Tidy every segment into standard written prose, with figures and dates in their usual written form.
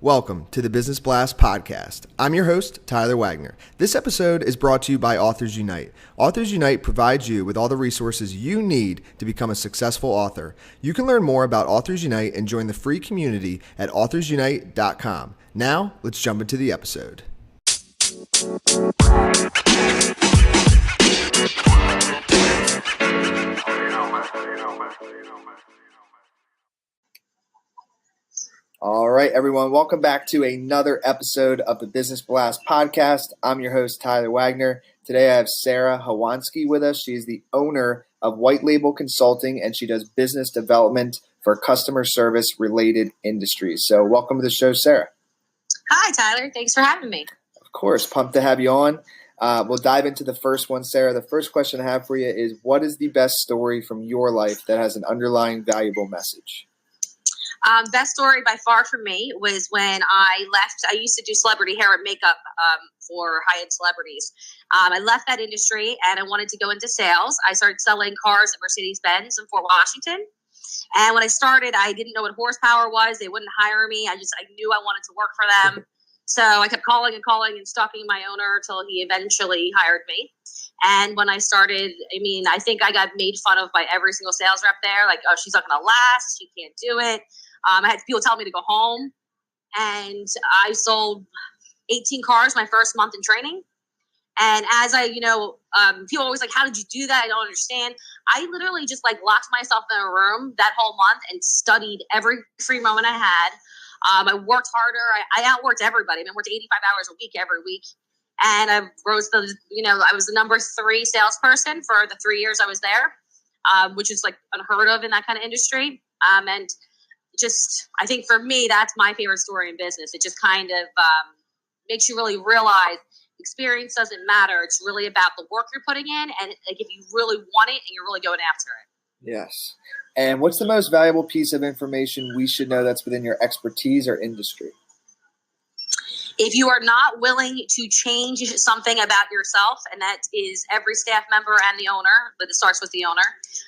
Welcome to the Business Blast podcast. I'm your host, Tyler Wagner. This episode is brought to you by Authors Unite. Authors Unite provides you with all the resources you need to become a successful author. You can learn more about Authors Unite and join the free community at authorsunite.com. Now, let's jump into the episode. All right, everyone. Welcome back to another episode of the Business Blast podcast. I'm your host, Tyler Wagner. Today I have Sara Howanski with us. She is the owner of White Label Consulting, and she does business development for customer service related industries. So welcome to the show, Sara. Hi, Tyler. Thanks for having me. Of course. Pumped to have you on. We'll dive into the first one, Sara. The first question I have for you is, what is the best story from your life that has an underlying valuable message? Best story by far for me was when I left. I used to do celebrity hair and makeup for high-end celebrities. I left that industry and I wanted to go into sales. I started selling cars at Mercedes-Benz in Fort Washington. And when I started, I didn't know what horsepower was. They wouldn't hire me. I knew I wanted to work for them. So I kept calling and stalking my owner until he eventually hired me. And when I started, I think I got made fun of by every single sales rep there. Like, oh, she's not going to last. She can't do it. I had people tell me to go home. And I sold 18 cars my first month in training. And as people always like, how did you do that? I don't understand. I literally just locked myself in a room that whole month and studied every free moment I had. I worked harder. I outworked everybody. I worked 85 hours a week every week. And I rose I was the number 3 salesperson for the 3 years I was there, which is unheard of in that kind of industry. And just, I think for me, that's my favorite story in business. It just kind of makes you really realize experience doesn't matter. It's really about the work you're putting in. And if you really want it and you're really going after it. Yes. And what's the most valuable piece of information we should know that's within your expertise or industry? If you are not willing to change something about yourself, and that is every staff member and the owner, but it starts with the owner,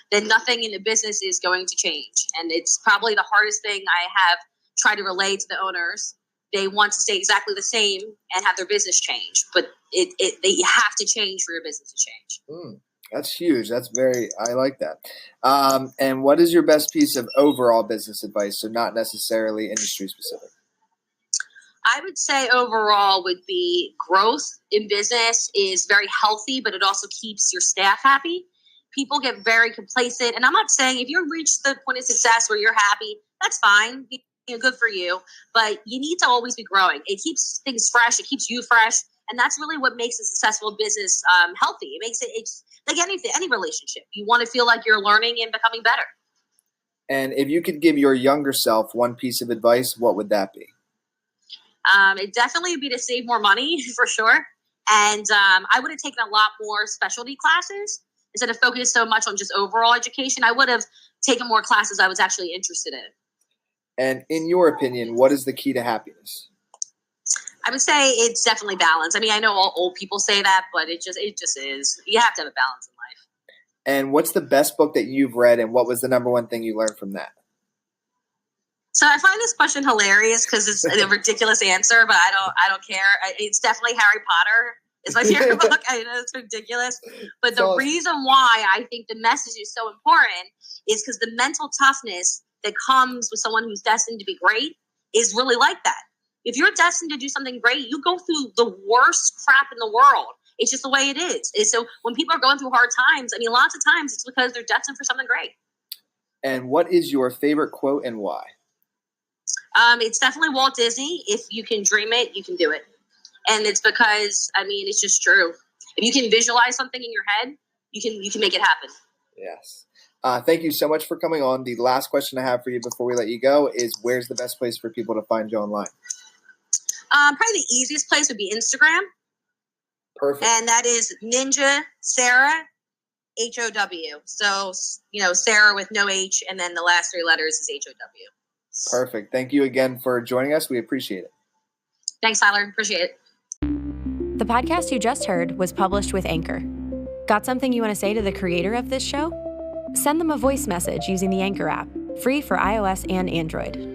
then nothing in the business is going to change. And it's probably the hardest thing I have tried to relay to the owners. They want to stay exactly the same and have their business change, but they have to change for your business to change. That's huge. I like that. And what is your best piece of overall business advice? So not necessarily industry specific. I would say overall would be growth in business is very healthy, but it also keeps your staff happy. People get very complacent. And I'm not saying if you reach the point of success where you're happy, that's fine. Good for you. But you need to always be growing. It keeps things fresh. It keeps you fresh. And that's really what makes a successful business healthy. It's like any relationship. You want to feel like you're learning and becoming better. And if you could give your younger self one piece of advice, what would that be? It definitely would be to save more money for sure. And I would have taken a lot more specialty classes instead of focusing so much on just overall education. I would have taken more classes I was actually interested in. And in your opinion, what is the key to happiness? I would say it's definitely balance. I know all old people say that, but it just is. You have to have a balance in life. And what's the best book that you've read, and what was the number one thing you learned from that? So I find this question hilarious because it's a ridiculous answer, but I don't care. It's definitely Harry Potter is my favorite book. I know it's ridiculous, but the reason why I think the message is so important is because the mental toughness that comes with someone who's destined to be great is really like that. If you're destined to do something great, you go through the worst crap in the world. It's just the way it is. And so when people are going through hard times, lots of times it's because they're destined for something great. And what is your favorite quote and why? It's definitely Walt Disney. If you can dream it, you can do it. And it's because, it's just true. If you can visualize something in your head, you can make it happen. Yes. Thank you so much for coming on. The last question I have for you before we let you go is, where's the best place for people to find you online? Probably the easiest place would be Instagram. Perfect. And that is Ninja Sara, HOW. So, Sara with no H, and then the last 3 letters is HOW. Perfect. Thank you again for joining us. We appreciate it. Thanks, Tyler. Appreciate it. The podcast you just heard was published with Anchor. Got something you want to say to the creator of this show? Send them a voice message using the Anchor app, free for iOS and Android.